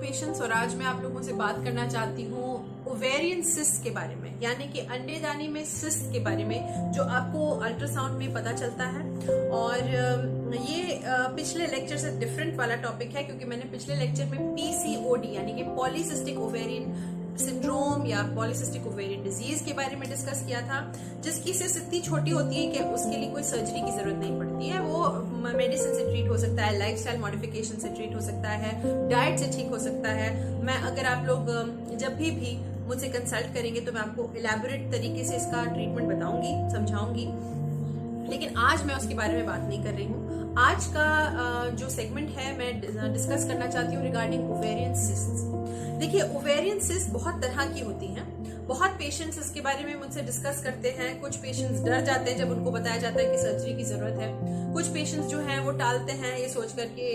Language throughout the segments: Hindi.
पेशेंट्स, और आज मैं आप लोगों से बात करना चाहती हूँ ओवेरियन सिस्ट के बारे में, यानी कि अंडेदानी में सिस्ट के बारे में, जो आपको अल्ट्रासाउंड में पता चलता है। और ये पिछले लेक्चर से डिफरेंट वाला टॉपिक है, क्योंकि मैंने पिछले लेक्चर में पीसीओडी यानी कि पॉलीसिस्टिक ओवेरियन सिंड्रोम या पॉलीसिस्टिक ओवेरियन डिजीज के बारे में डिस्कस किया था, जिसकी सिस्ट इतनी छोटी होती है कि उसके लिए कोई सर्जरी की जरूरत नहीं पड़ती है। वो मेडिसिन से ट्रीट हो सकता है, लाइफस्टाइल मॉडिफिकेशन से ट्रीट हो सकता है, डाइट से ठीक हो सकता है। मैं अगर आप लोग जब भी मुझसे कंसल्ट करेंगे तो मैं आपको इलेबोरेट तरीके से इसका ट्रीटमेंट बताऊंगी, समझाऊंगी, लेकिन आज मैं उसके बारे में बात नहीं कर रही हूँ। आज का जो सेगमेंट है मैं डिस्कस करना चाहती हूँ रिगार्डिंग ओवेरियन सिस्ट। देखिए, ओवेरियन सिस्ट बहुत तरह की होती हैं। बहुत पेशेंट्स इसके बारे में मुझसे डिस्कस करते हैं। कुछ पेशेंट्स डर जाते हैं जब उनको बताया जाता है कि सर्जरी की जरूरत है। कुछ पेशेंट्स जो हैं वो टालते हैं ये सोच करके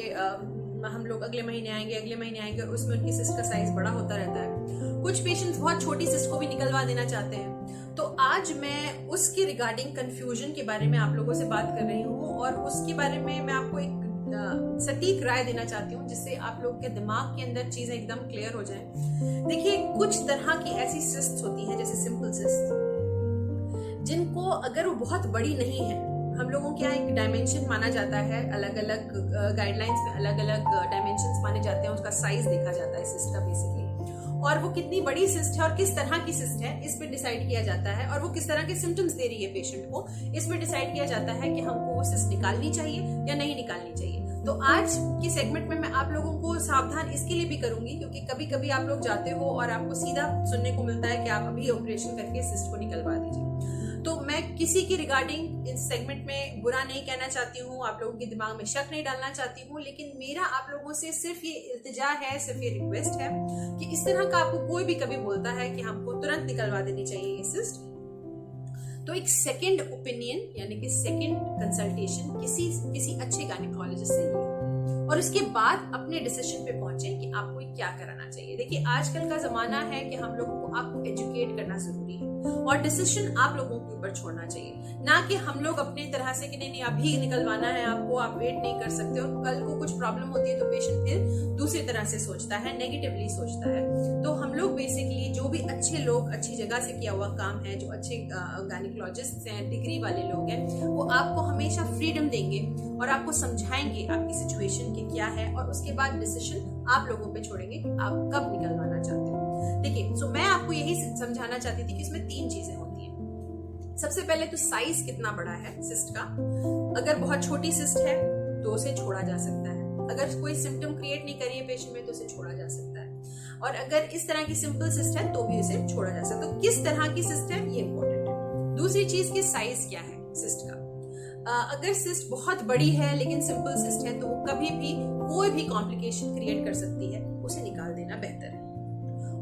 हम लोग अगले महीने आएंगे, उसमें उनकी सिस्ट का साइज बड़ा होता रहता है। कुछ पेशेंट्स बहुत छोटी सिस्ट को भी निकलवा देना चाहते हैं। तो आज मैं उसके रिगार्डिंग कंफ्यूजन के बारे में आप लोगों से बात कर रही हूँ, और उसके बारे में मैं आपको एक सटीक राय देना चाहती हूँ, जिससे आप लोग के दिमाग के अंदर चीजें एकदम क्लियर हो जाएं। देखिए, कुछ तरह की ऐसी सिस्ट होती हैं, जैसे सिंपल सिस्ट, जिनको अगर वो बहुत बड़ी नहीं है, हम लोगों के यहाँ एक डायमेंशन माना जाता है, अलग अलग गाइडलाइंस में अलग अलग डायमेंशंस माने जाते हैं, उसका साइज देखा जाता है सिस्ट का बेसिकली, और वो कितनी बड़ी सिस्ट है और किस तरह की सिस्ट है इस पे डिसाइड किया जाता है, और वो किस तरह के सिम्टम्स दे रही है पेशेंट को, इस पे डिसाइड किया जाता है कि हमको वो सिस्ट निकालनी चाहिए या नहीं निकालनी चाहिए। तो आज के सेगमेंट में मैं आप लोगों को सावधान इसके लिए भी करूंगी, क्योंकि कभी कभी आप लोग जाते हो और आपको सीधा सुनने को मिलता है कि आप अभी ऑपरेशन करके सिस्ट को निकलवा दीजिए। तो मैं किसी की रिगार्डिंग इस सेगमेंट में बुरा नहीं कहना चाहती हूँ, आप लोगों के दिमाग में शक नहीं डालना चाहती हूँ, लेकिन मेरा आप लोगों से सिर्फ ये इल्तिजा है, सिर्फ ये रिक्वेस्ट है कि इस तरह का आपको कोई भी कभी बोलता है कि हमको तुरंत निकलवा देनी चाहिए ये सिस्ट, तो एक सेकंड ओपिनियन यानी कि सेकंड कंसल्टेशन किसी अच्छे गायनेकोलॉजिस्ट से लीजिए, और उसके बाद अपने डिसीजन पे पहुंचे कि आपको क्या कराना चाहिए। देखिए, आजकल का जमाना है कि हम लोगों को आपको एजुकेट करना जरूरी है, और डिसीजन आप लोगों के ऊपर छोड़ना चाहिए, ना कि हम लोग अपने तरह से कि नहीं अभी निकलवाना है आपको, आप वेट नहीं कर सकते, और कल को कुछ प्रॉब्लम होती है तो पेशेंट फिर दूसरी तरह से सोचता है, नेगेटिवली सोचता है। तो हम लोग बेसिकली जो भी अच्छे लोग, अच्छी जगह से किया हुआ काम है, जो अच्छे गायनेकोलॉजिस्ट हैं, डिग्री वाले लोग हैं, वो आपको हमेशा फ्रीडम देंगे और आपको समझाएंगे आपकी सिचुएशन की क्या है, और उसके बाद डिसीजन आप लोगों पे छोड़ेंगे कि आप कब निकलवाना चाहते हो। देखिए, सो मैं आपको यही समझाना चाहती थी कि इसमें 3 चीजें होती हैं। सबसे पहले तो साइज कितना बड़ा है सिस्ट का। अगर बहुत छोटी सिस्ट है तो उसे छोड़ा जा सकता है, अगर कोई सिम्टम क्रिएट नहीं करी है पेशेंट में तो उसे छोड़ा जा सकता है, और अगर इस तरह की सिंपल सिस्ट है तो भी उसे छोड़ा जा सकता है। तो किस तरह की सिस्ट है ये इंपॉर्टेंट है। दूसरी चीज की साइज क्या है सिस्ट का। अगर सिस्ट बहुत बड़ी है लेकिन सिंपल सिस्ट है तो वो कभी भी कोई भी कॉम्प्लिकेशन क्रिएट कर सकती है, उसे निकाल देना बेहतर है।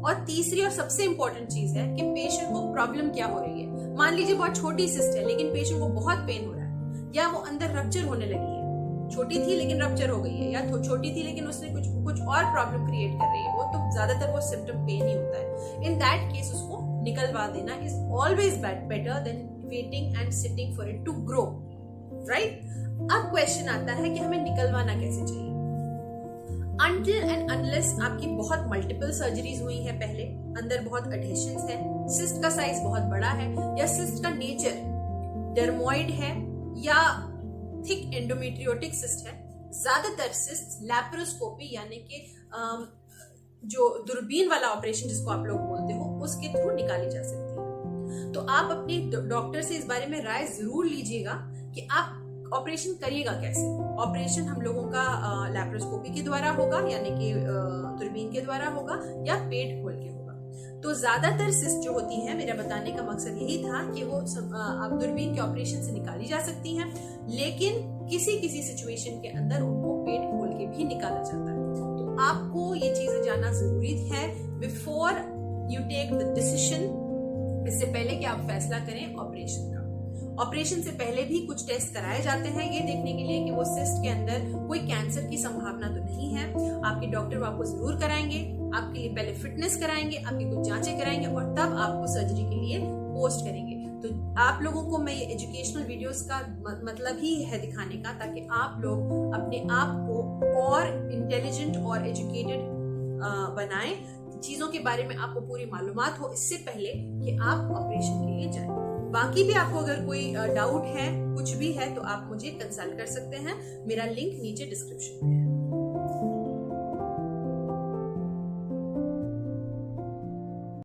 और तीसरी और सबसे इंपॉर्टेंट चीज है कि पेशेंट को प्रॉब्लम क्या हो रही है। मान लीजिए बहुत छोटी सिस्ट है लेकिन पेशेंट को बहुत पेन हो रहा है, या वो अंदर रप्चर होने लगी है, छोटी थी लेकिन रप्चर हो गई है, या छोटी थी लेकिन उसने कुछ और प्रॉब्लम क्रिएट कर रही है, वो तो ज्यादातर वो सिम्टम पेन ही होता है। इन दैट केस उसको निकलवा देना is always better than waiting and sitting for it to grow, right. अब क्वेश्चन आता है कि हमें निकलवाना कैसे चाहिए। Until and unless आपकी बहुत मल्टीपल सर्जरीज हुई हैं पहले, अंदर बहुत एडहेशंस है, सिस्ट का साइज बहुत बड़ा है, या सिस्ट का नेचर डर्मोइड है या थिक एंडोमेट्रियोटिक सिस्ट है, ज्यादातर सिस्ट लैप्रोस्कोपी यानी कि जो दूरबीन वाला ऑपरेशन जिसको आप लोग बोलते हो उसके थ्रू निकाली जा सकती है। तो आप अपने डॉक्टर से इस बारे में राय जरूर लीजिएगा कि आप ऑपरेशन करिएगा कैसे। ऑपरेशन हम लोगों का लैप्रोस्कोपी के द्वारा होगा, यानी कि दूरबीन के द्वारा होगा, या पेट खोल के होगा। तो ज्यादातर सिस्ट जो होती हैं, मेरा बताने का मकसद यही था कि वो आप दूरबीन के ऑपरेशन से निकाली जा सकती हैं, लेकिन किसी किसी सिचुएशन के अंदर उनको पेट खोल के भी निकाला जाता है। तो आपको ये चीजें जानना जरूरी है before you take the decision, इससे पहले कि आप फैसला करें ऑपरेशन का। ऑपरेशन से पहले भी कुछ टेस्ट कराए जाते हैं ये देखने के लिए कि वो सिस्ट के अंदर कोई कैंसर की संभावना तो नहीं है। आपके डॉक्टर आपको जरूर कराएंगे, आपके लिए पहले फिटनेस कराएंगे, आपकी कुछ जांचें कराएंगे, और तब आपको सर्जरी के लिए पोस्ट करेंगे। तो आप लोगों को मैं ये एजुकेशनल वीडियोस का मतलब ही है दिखाने का, ताकि आप लोग अपने आप को और इंटेलिजेंट और एजुकेटेड बनाएं, चीजों के बारे में आपको पूरी मालूमात हो इससे पहले कि आप ऑपरेशन के लिए जाएं। बाकी भी आपको अगर कोई डाउट है, कुछ भी है, तो आप मुझे कंसल्ट कर सकते हैं। मेरा लिंक नीचे डिस्क्रिप्शन में है।